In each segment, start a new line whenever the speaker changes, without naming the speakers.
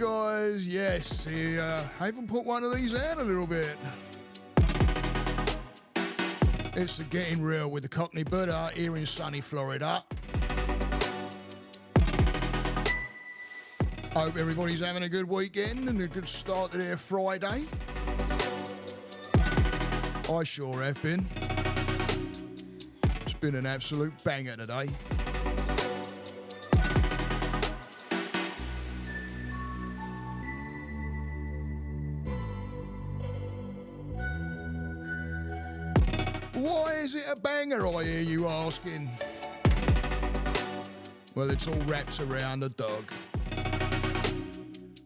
guys. Yes, I even put one of these out a little bit. It's the Getting Real with the Cockney Buddha here in sunny Florida. Hope everybody's having a good weekend and a good start to their Friday. I sure have been. It's been an absolute banger today. Why is it a banger, I hear you asking? Well, it's all wrapped around a dog.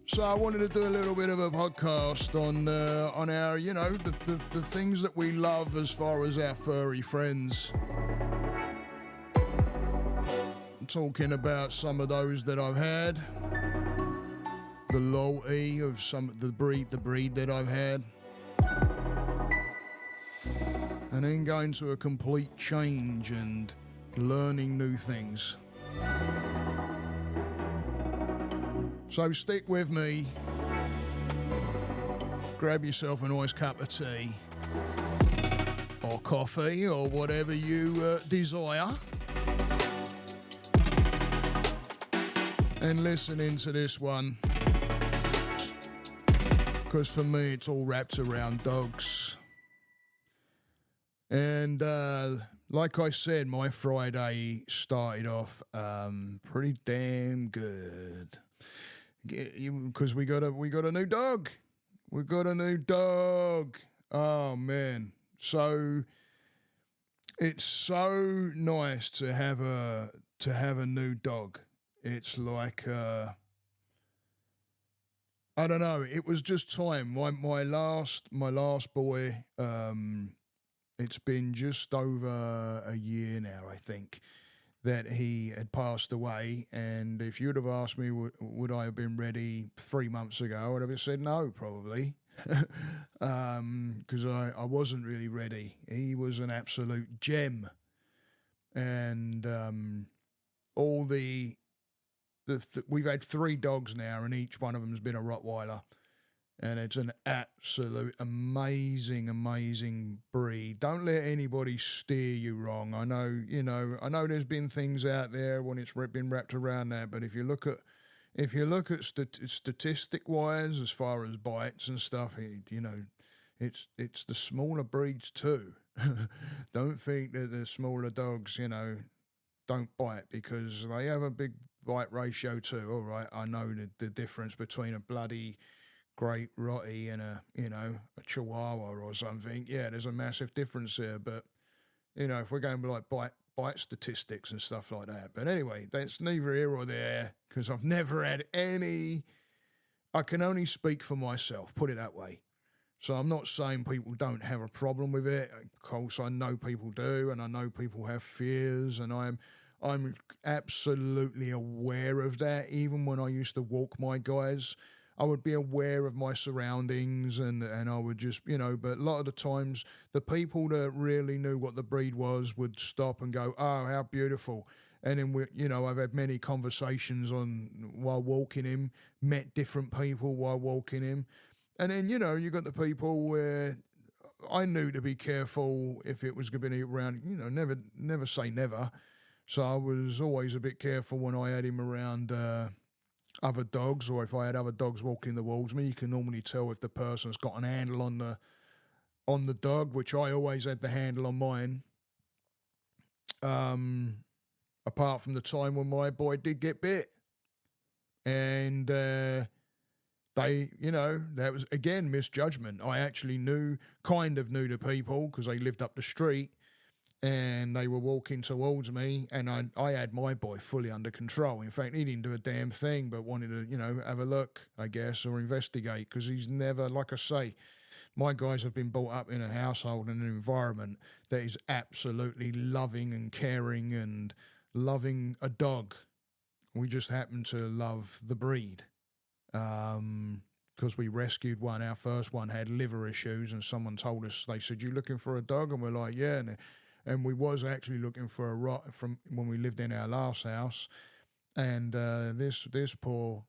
So I wanted to do a little bit of a podcast on our, you know, the things that we love as far as our furry friends. I'm talking about some of those that I've had, the loyalty of the breed that I've had. And then going to a complete change and learning new things. So stick with me. Grab yourself a nice cup of tea or coffee or whatever you desire. And listen into this one. Because for me it's all wrapped around dogs. And like I said, my Friday started off pretty damn good because we got a new dog. We got a new dog. Oh man! So it's so nice to have a new dog. It's like I don't know. It was just time. My last boy. It's been just over a year now, I think, that he had passed away. And if you'd have asked me, would I have been ready 3 months ago, I'd have said no, probably, because I wasn't really ready. He was an absolute gem. And we've had 3 dogs now, and each one of them has been a Rottweiler. And it's an absolute amazing breed. Don't let anybody steer you wrong. I know there's been things out there when it's been wrapped around that, but if you look at statistic wise, as far as bites and stuff, it's the smaller breeds too. Don't think that the smaller dogs, don't bite, because they have a big bite ratio too. All right, I know the difference between a bloody great Rottie and a Chihuahua or something. Yeah, there's a massive difference there. But, if we're going like bite statistics and stuff like that. But anyway, that's neither here or there, because I've never had any. I can only speak for myself, put it that way. So I'm not saying people don't have a problem with it. Of course, I know people do, and I know people have fears, and I'm absolutely aware of that. Even when I used to walk my guys, I would be aware of my surroundings and I would just, but a lot of the times the people that really knew what the breed was would stop and go, oh, how beautiful. And then, I've had many conversations while walking him, met different people while walking him. And then, you got the people where I knew to be careful if it was going to be around, never say never. So I was always a bit careful when I had him around other dogs, or if I had other dogs walking towards me. You can normally tell if the person's got an handle on the dog, which I always had the handle on mine. Apart from the time when my boy did get bit. And that was, again, misjudgment. I actually kind of knew the people because they lived up the street and they were walking towards me, and I had my boy fully under control. In fact, he didn't do a damn thing but wanted to, have a look, I guess, or investigate, because he's never, like I say, my guys have been brought up in a household and an environment that is absolutely loving and caring and loving a dog. We just happen to love the breed. Because we rescued one. Our first one had liver issues, and someone told us, they said, you looking for a dog? And we're like, yeah. And we was actually looking for a Rott from when we lived in our last house. And this poor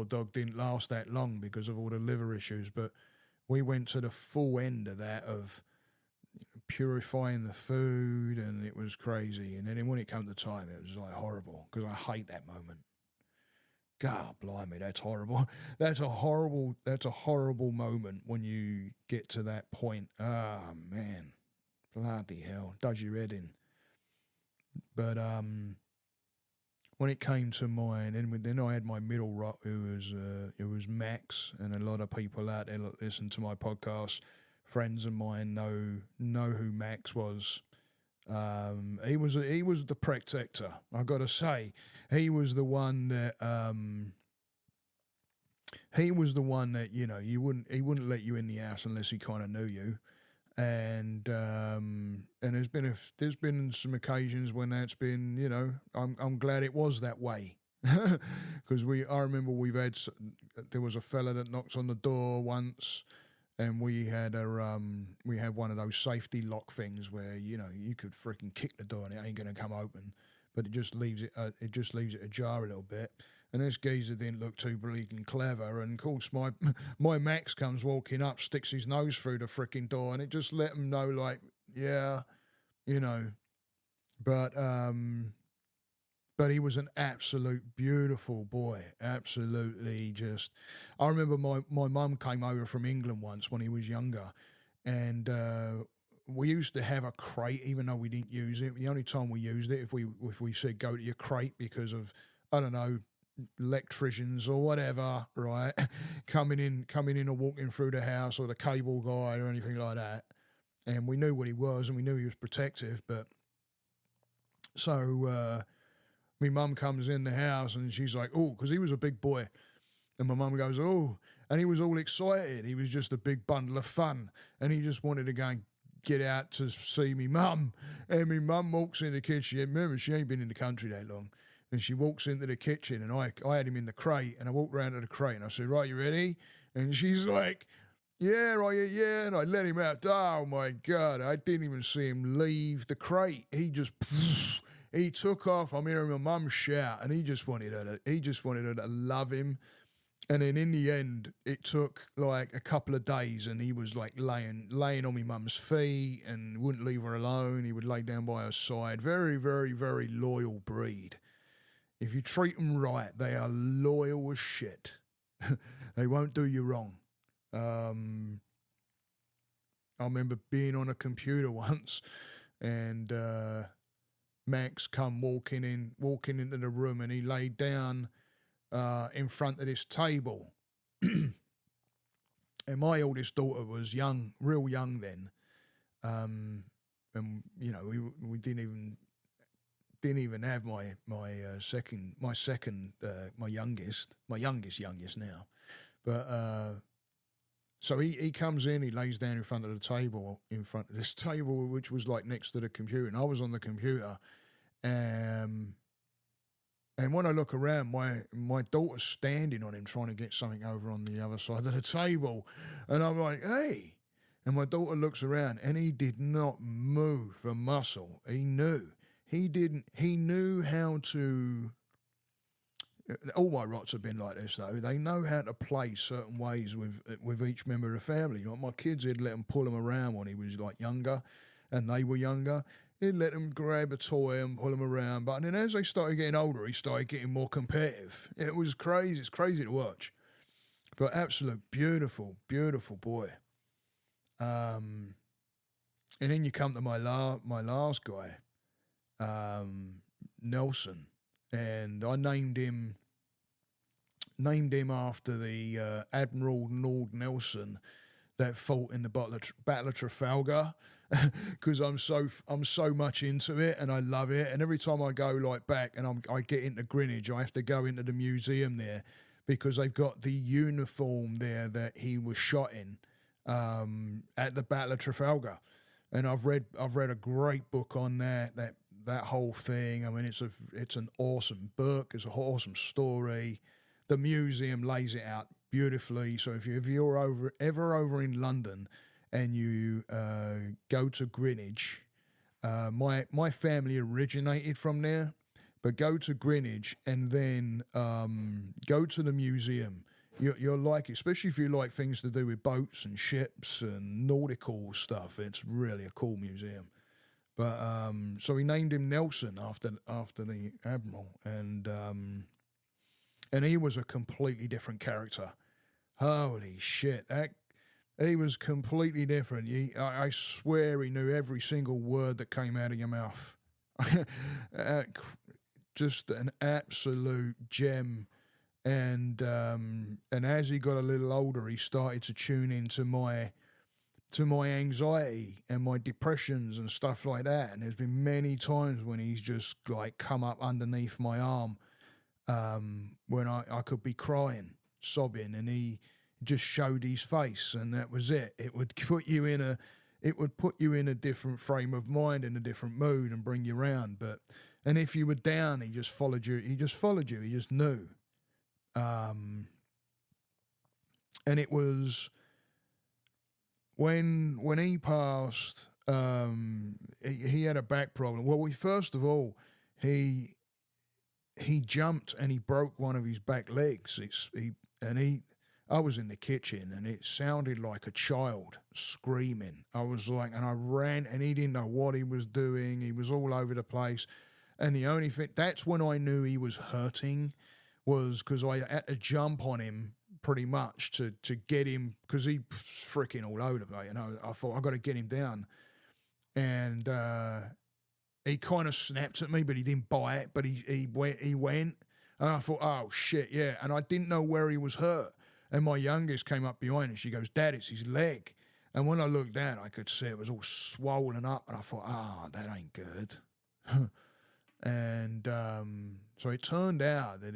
dog didn't last that long because of all the liver issues. But we went to the full end of that, of purifying the food, and it was crazy. And then when it came to time, it was like horrible, because I hate that moment. God blimey, that's horrible. That's a horrible moment when you get to that point. Ah, man, bloody hell, does your head in. But when it came to mine, and then I had my middle Rott, who was Max, and a lot of people out there that listen to my podcast, friends of mine know who Max was. He was the protector. I got to say, he was the one that he wouldn't let you in the house unless he kind of knew you. And there's been some occasions when that's been, I'm glad it was that way, because I remember there was a fella that knocks on the door once, and we had one of those safety lock things where you could freaking kick the door and it ain't gonna come open, but it just leaves it ajar a little bit. And this geezer didn't look too bleeding clever, and of course my Max comes walking up, sticks his nose through the freaking door, and it just let him know, like, yeah, But he was an absolute beautiful boy. Absolutely just... I remember my mum came over from England once when he was younger, and we used to have a crate, even though we didn't use it. The only time we used it, if we said go to your crate because of, I don't know, electricians or whatever, right, coming in or walking through the house, or the cable guy or anything like that. And we knew what he was, and we knew he was protective, but... So... my mum comes in the house and she's like, oh, because he was a big boy. And my mum goes, oh, and he was all excited. He was just a big bundle of fun. And he just wanted to go and get out to see me mum. And my mum walks in the kitchen. Remember, she ain't been in the country that long. And she walks into the kitchen, and I had him in the crate, and I walked around to the crate and I said, right, you ready? And she's like, yeah. And I let him out. Oh my God, I didn't even see him leave the crate. He just... He took off. I'm hearing my mum shout, and he just wanted her to love him. And then in the end, it took like a couple of days, and he was like laying on my mum's feet and wouldn't leave her alone. He would lay down by her side. Very, very, very loyal breed. If you treat them right, they are loyal as shit. They won't do you wrong. I remember being on a computer once, and Max come walking into the room, and he laid down in front of this table. And my oldest daughter was young, real young then, and we didn't even have my youngest now, but so he comes in, he lays down in front of this table, which was like next to the computer, and I was on the computer. And when I look around, my daughter's standing on him, trying to get something over on the other side of the table. And I'm like, hey. And my daughter looks around, and he did not move a muscle. He knew. He knew how to... All my Rotts have been like this, though. They know how to play certain ways with each member of the family. Like my kids, he'd let them pull him around when he was like younger, and they were younger. He'd let them grab a toy and pull them around. But then as they started getting older, he started getting more competitive. It was crazy. It's crazy to watch. But absolute beautiful, beautiful boy. And then you come to my last guy, Nelson. And I named him after the Admiral Lord Nelson that fought in the Battle of Trafalgar, because I'm so much into it and I love it. And every time I go like back and I get into Greenwich, I have to go into the museum there, because they've got the uniform there that he was shot in at the Battle of Trafalgar. And I've read a great book on that whole thing. I mean, it's an awesome book. It's an awesome story. The museum lays it out beautifully. So if you're ever over in London and you go to Greenwich, my family originated from there, but go to Greenwich and then go to the museum. You'll like it, especially if you like things to do with boats and ships and nautical stuff. It's really a cool museum. But so he named him Nelson after the admiral, and he was a completely different character. Holy shit, he was completely different. I swear he knew every single word that came out of your mouth. Just an absolute gem. And as he got a little older, he started to tune into my anxiety and my depressions and stuff like that. And there's been many times when he's just like come up underneath my arm when I could be crying, sobbing, and he just showed his face, and that was it. It would put you in a different frame of mind, in a different mood, and bring you round. And if you were down, he just followed you. He just knew. And it was when he passed, he had a back problem. Well, first of all, he jumped and he broke one of his back legs. I was in the kitchen and it sounded like a child screaming. I was like, and I ran, and he didn't know what he was doing. He was all over the place. And the only thing, that's when I knew he was hurting, was because I had to jump on him pretty much to get him, because he freaking all over the place. I thought, I've got to get him down. And he kind of snapped at me, but he didn't bite, but he went. And I thought, oh, shit, yeah. And I didn't know where he was hurt. And my youngest came up behind and she goes, Dad, it's his leg. And when I looked down, I could see it was all swollen up. And I thought, that ain't good. And so it turned out that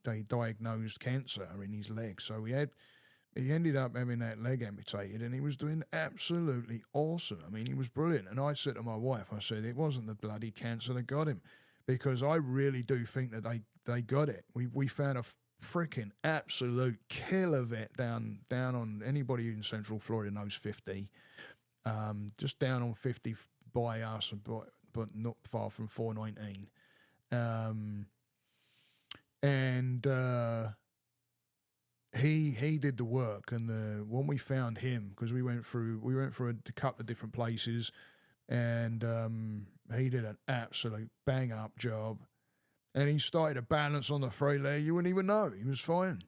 they diagnosed cancer in his leg. So he ended up having that leg amputated, and he was doing absolutely awesome. I mean, he was brilliant. And I said to my wife, I said, it wasn't the bloody cancer that got him, because I really do think that they got it. We found a freaking absolute killer vet down on, anybody in Central Florida knows 50, just down on 50 by us, but not far from 419. He did the work, and when we found him, because we went through a couple of different places, and he did an absolute bang up job. And he started to balance on the front leg. You wouldn't even know. He was fine.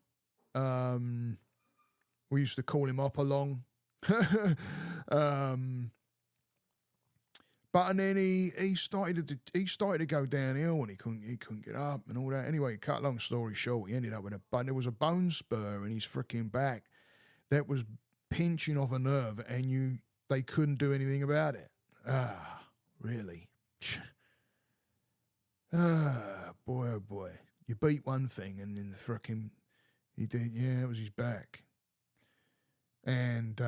We used to call him up along. But and then he started to go downhill, and he couldn't get up and all that. Anyway, cut long story short, he ended up with there was a bone spur in his freaking back that was pinching off a nerve, and they couldn't do anything about it. Really? Boy, oh boy. You beat one thing, and then he did, it was his back. And,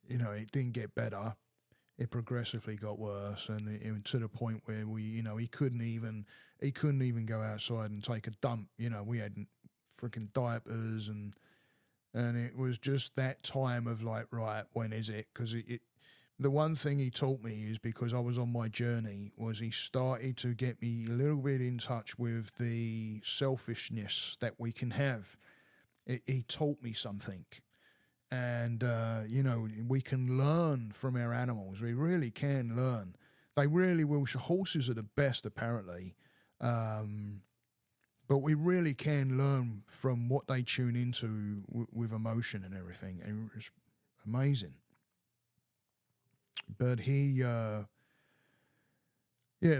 it didn't get better. It progressively got worse, and it to the point where he couldn't even go outside and take a dump. We had freaking diapers, and it was just that time of like, right, when is it? Because the one thing he taught me is, because I was on my journey, was he started to get me a little bit in touch with the selfishness that we can have. He taught me something. And, we can learn from our animals. We really can learn. They really will. Horses are the best, apparently. But we really can learn from what they tune into with emotion and everything. It's amazing. But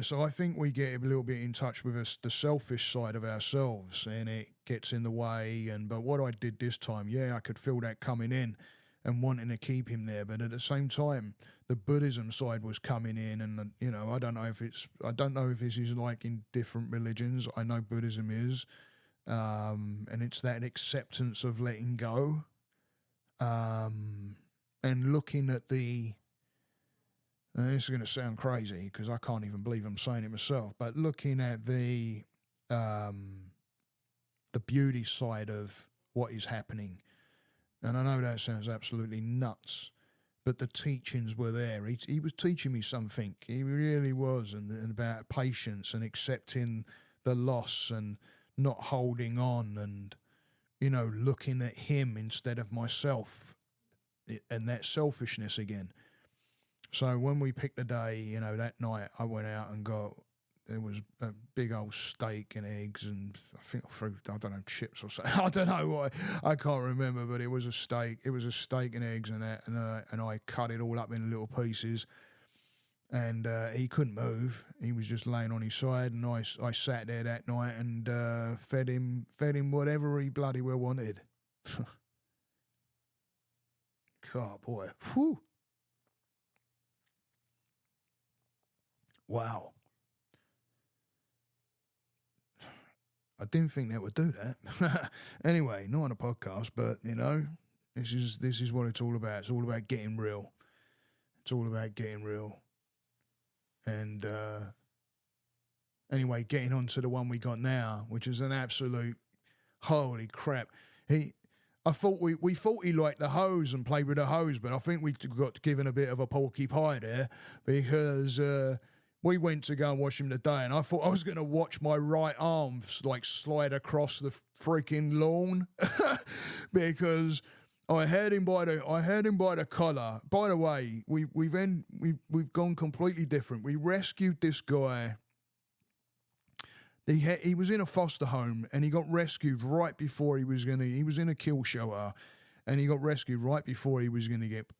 so I think we get a little bit in touch with the selfish side of ourselves, and it gets in the way. But what I did this time, I could feel that coming in and wanting to keep him there. But at the same time, the Buddhism side was coming in, and I don't know if this is like in different religions. I know Buddhism is, and it's that acceptance of letting go, and looking at this is going to sound crazy because I can't even believe I'm saying it myself, but looking at the beauty side of what is happening. And I know that sounds absolutely nuts, but the teachings were there. He was teaching me something. He really was, and about patience and accepting the loss and not holding on and, looking at him instead of myself, and that selfishness again. So when we picked the day, that night I went out and there was a big old steak and eggs and I think I threw, I don't know, chips or something. I don't know why. I can't remember, but it was a steak. It was a steak and eggs and that, and I cut it all up in little pieces. And he couldn't move. He was just laying on his side, and I sat there that night and fed him whatever he bloody well wanted. God, boy. Whew. Wow. I didn't think that would do that. Anyway, not on a podcast, but, this is what it's all about. It's all about getting real. It's all about getting real. And anyway, getting on to the one we got now, which is an absolute holy crap. I thought we thought he liked the hose and played with the hose, but I think we got given a bit of a porky pie there because we went to go and watch him today, and I thought I was going to watch my right arm slide across the freaking lawn because I had him by the collar. By the way, we've gone completely different. We rescued this guy. He was in a foster home and he got rescued right before he was in a kill shelter, and he got rescued right before he was gonna get,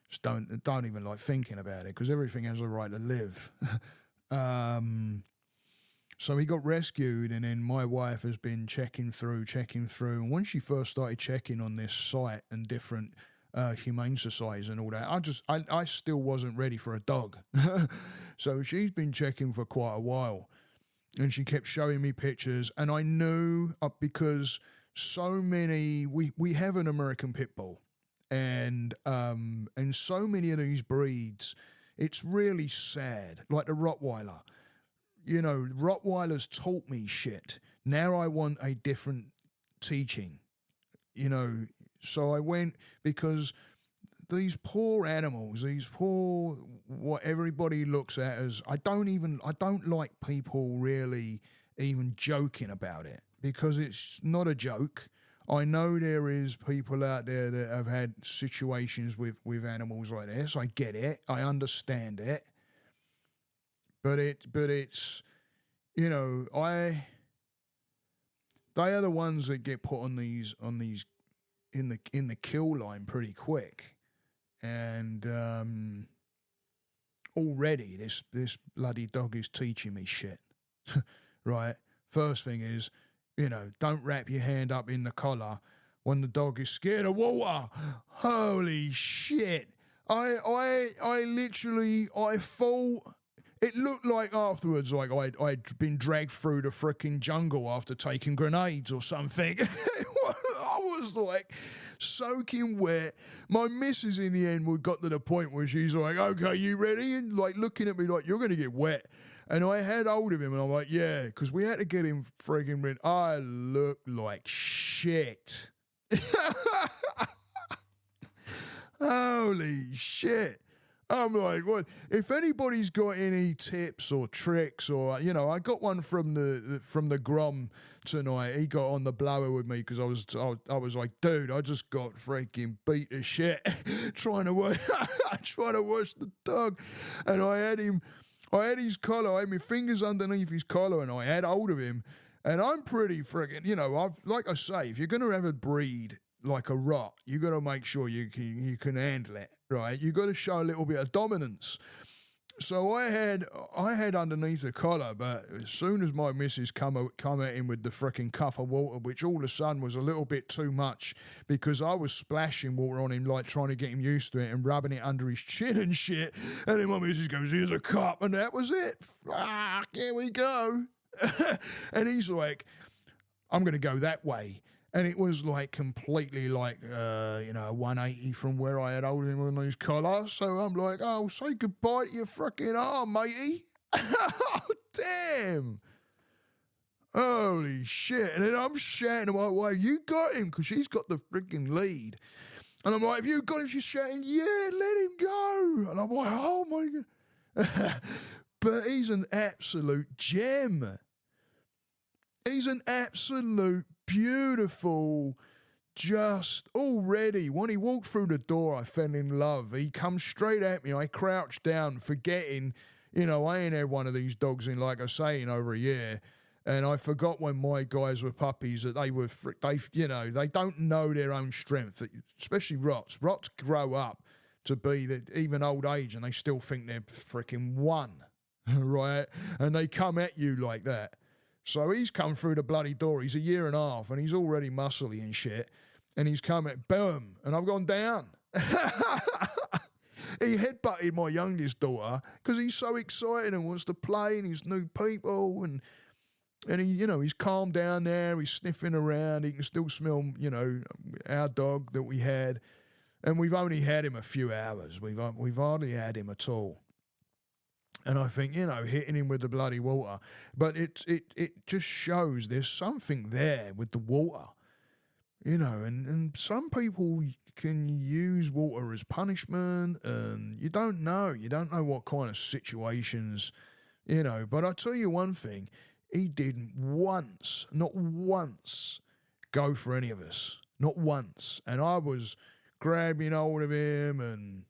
just don't even like thinking about it because everything has a right to live. So he got rescued, and then my wife has been checking through. And when she first started checking on this site and different humane societies and all that, I still wasn't ready for a dog. So she's been checking for quite a while, and she kept showing me pictures, and I knew because so many we have an American pit bull, and so many of these breeds, it's really sad. Like the Rottweiler. Rottweilers taught me shit. Now I want a different teaching, So I went because these poor animals, what everybody looks at as, I don't like people really even joking about it because it's not a joke. I know there is people out there that have had situations with animals like this. I get it. I understand it. But it's, they are the ones that get put on these in the kill line pretty quick, and already this bloody dog is teaching me shit. Right, first thing is, don't wrap your hand up in the collar when the dog is scared of water. Holy shit! I literally thought. It looked like afterwards, like I'd been dragged through the frickin' jungle after taking grenades or something. I was like soaking wet. My missus in the end got to the point where she's like, "Okay, you ready?" And like looking at me like, "You're going to get wet." And I had hold of him and I'm like, "Yeah," because we had to get him friggin' rid. I looked like shit. Holy shit. I'm like, what? If anybody's got any tips or tricks, or I got one from the Grom tonight. He got on the blower with me because I was like, dude, I just got freaking beat to shit trying to wash the dog, and I had his collar, I had my fingers underneath his collar, and I had hold of him, and I'm pretty freaking, like I say, if you're gonna have a breed like a Rott, you got to make sure you can handle it, right? You got to show a little bit of dominance. So I had underneath the collar, but as soon as my missus come at him with the frickin' cup of water, which all of a sudden was a little bit too much because I was splashing water on him, like trying to get him used to it and rubbing it under his chin and shit. And then my missus goes, "Here's a cup," and that was it. Fuck, here we go. And he's like, "I'm going to go that way." And it was like completely like, 180 from where I had hold him on his collar. So I'm like, "Oh, say goodbye to your freaking arm, matey." Oh, damn. Holy shit. And then I'm shouting to my wife, "You got him," because she's got the freaking lead. And I'm like, have you got him? She's shouting, yeah, let him go. And I'm like, oh my God. But he's an absolute gem. He's an absolute beautiful, just already, when he walked through the door, I fell in love. He comes straight at me. I crouched down, forgetting, I ain't had one of these dogs in, like I say, in over a year. And I forgot when my guys were puppies that they don't know their own strength, especially Rotts. Rotts grow up to be that even old age and they still think they're freaking one, right? And they come at you like that. So he's come through the bloody door. He's a year and a half and he's already muscly and shit. And he's come at, boom, and I've gone down. He headbutted my youngest daughter because he's so excited and wants to play and he's new people and he, he's calmed down there. He's sniffing around. He can still smell, our dog that we had. And we've only had him a few hours. We've hardly had him at all. And I think, hitting him with the bloody water. But it just shows there's something there with the water, and some people can use water as punishment. And you don't know what kind of situations, But I'll tell you one thing. He didn't not once, go for any of us. Not once. And I was grabbing hold of him and,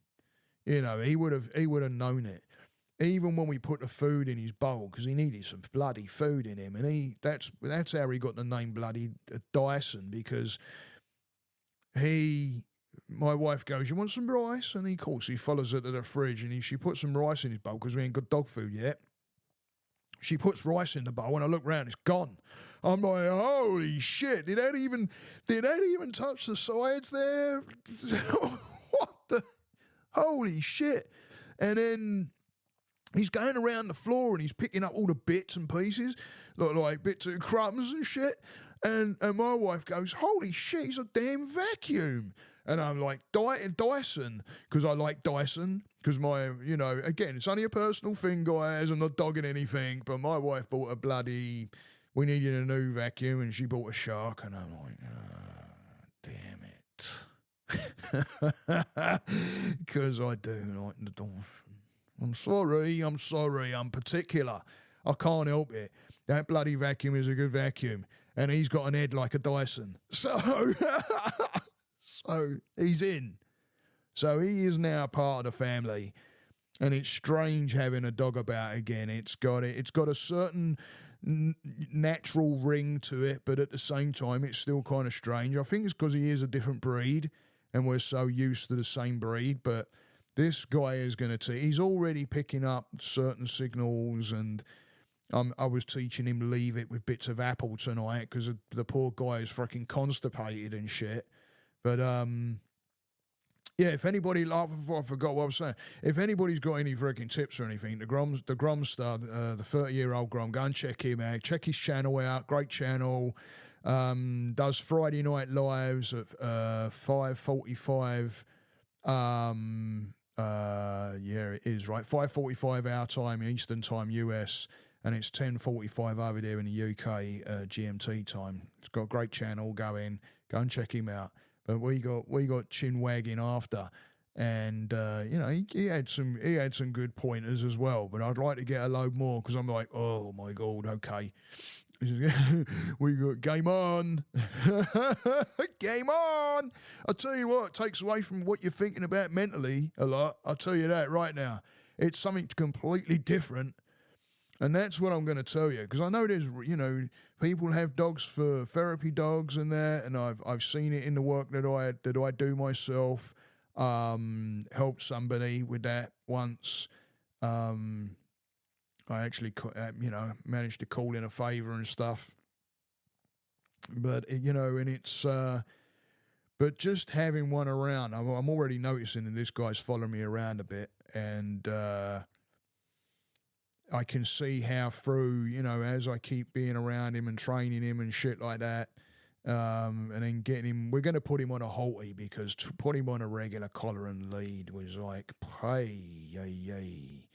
he would have known it. Even when we put the food in his bowl, because he needed some bloody food in him. And that's how he got the name bloody Dyson, because my wife goes, you want some rice? And of course he follows it to the fridge and she puts some rice in his bowl because we ain't got dog food yet. She puts rice in the bowl and I look round, it's gone. I'm like, holy shit, did that even touch the sides there? What the? Holy shit. And then he's going around the floor and he's picking up all the bits and pieces, like bits of crumbs and shit. And my wife goes, holy shit, he's a damn vacuum. And I'm like, Dyson, because I like Dyson, because again, it's only a personal thing, guys. I'm not dogging anything, but my wife bought we needed a new vacuum, and she bought a Shark, and I'm like, damn it. Because I do like the Dyson. I'm sorry, I'm particular. I can't help it. That bloody vacuum is a good vacuum, and he's got an head like a Dyson. So... So he's in. So he is now part of the family. And it's strange having a dog about again. It's got a certain natural ring to it, but at the same time, it's still kind of strange. I think it's because he is a different breed and we're so used to the same breed. But this guy is he's already picking up certain signals, and I was teaching him leave it with bits of apple tonight because the poor guy is fucking constipated and shit. But, yeah, if anybody, I forgot what I was saying. If anybody's got any freaking tips or anything, the Gromstar, the 30-year-old Grom, go and check him out. Check his channel out. Great channel. Does Friday night lives at 5:45. Yeah, it is, right? 5:45 our time, Eastern time, US. And it's 10:45 over there in the UK GMT time. It's got a great channel. Go and check him out. But we got chin wagging after, and he had some good pointers as well. But I'd like to get a load more because I'm like, oh my God, okay, we got game on, game on. I'll tell you what, it takes away from what you're thinking about mentally a lot. I'll tell you that right now. It's something completely different. And that's what I'm going to tell you, because I know there's, people have dogs for therapy dogs and that, and I've seen it in the work that I do myself. Helped somebody with that once. I actually, managed to call in a favour and stuff. But and it's, but just having one around, I'm already noticing that this guy's following me around a bit, and I can see how through, as I keep being around him and training him and shit like that, and then getting him, we're going to put him on a halty, because to put him on a regular collar and lead was like, hey.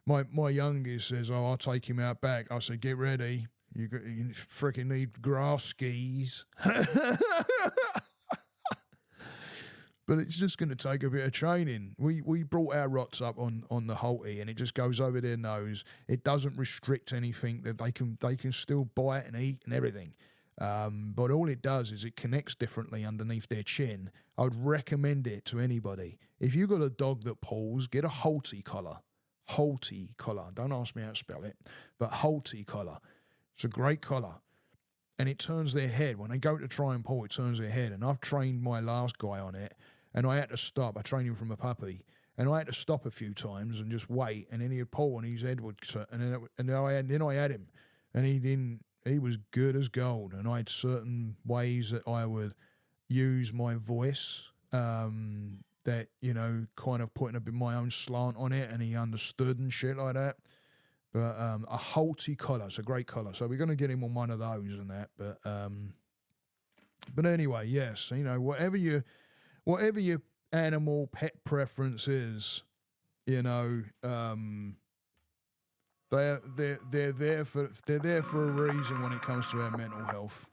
My youngest says, I'll take him out back. I said, get ready. You freaking need grass skis. But it's just going to take a bit of training. We brought our Rotts up on the halty, and it just goes over their nose. It doesn't restrict anything. That they can still bite and eat and everything. But all it does is it connects differently underneath their chin. I would recommend it to anybody. If you've got a dog that pulls, get a halty collar. Halty collar. Don't ask me how to spell it, but halty collar. It's a great collar. And it turns their head. When they go to try and pull, it turns their head. And I've trained my last guy on it, and I had to stop. I trained him from a puppy, and I had to stop a few times and just wait. And then he'd pull, and his head would, and then I had him, and he didn't. He was good as gold. And I had certain ways that I would use my voice, that kind of putting a bit my own slant on it, and he understood and shit like that. But a halty collar, it's a great collar. So we're going to get him on one of those and that. But anyway, yes, whatever your animal pet preference is, they're there for a reason when it comes to our mental health.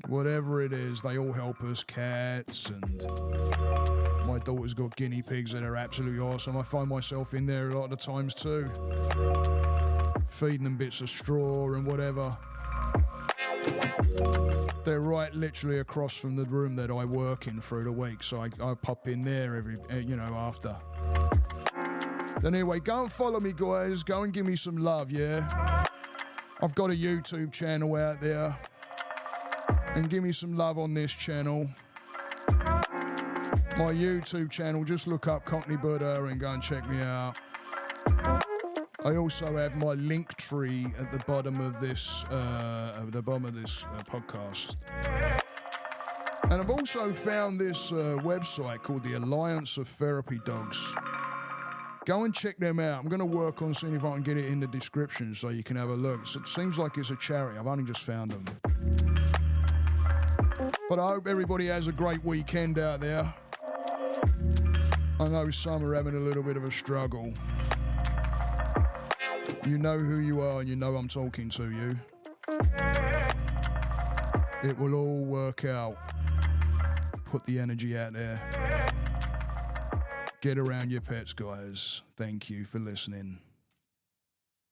Whatever it is, they all help us. Cats, and my daughter's got guinea pigs that are absolutely awesome. I find myself in there a lot of the times too, feeding them bits of straw and whatever. They're right literally across from the room that I work in through the week, so I pop in there every, after. Then anyway, go and follow me, guys. Go and give me some love, yeah? I've got a YouTube channel out there. And give me some love on this channel. My YouTube channel, just look up Cockney Buddha and go and check me out. I also have my link tree at the bottom of this podcast. And I've also found this website called the Alliance of Therapy Dogs. Go and check them out. I'm going to work on seeing if I can get it in the description so you can have a look. It seems like it's a charity. I've only just found them. But I hope everybody has a great weekend out there. I know some are having a little bit of a struggle. You know who you are, and you know I'm talking to you. It will all work out. Put the energy out there. Get around your pets, guys. Thank you for listening.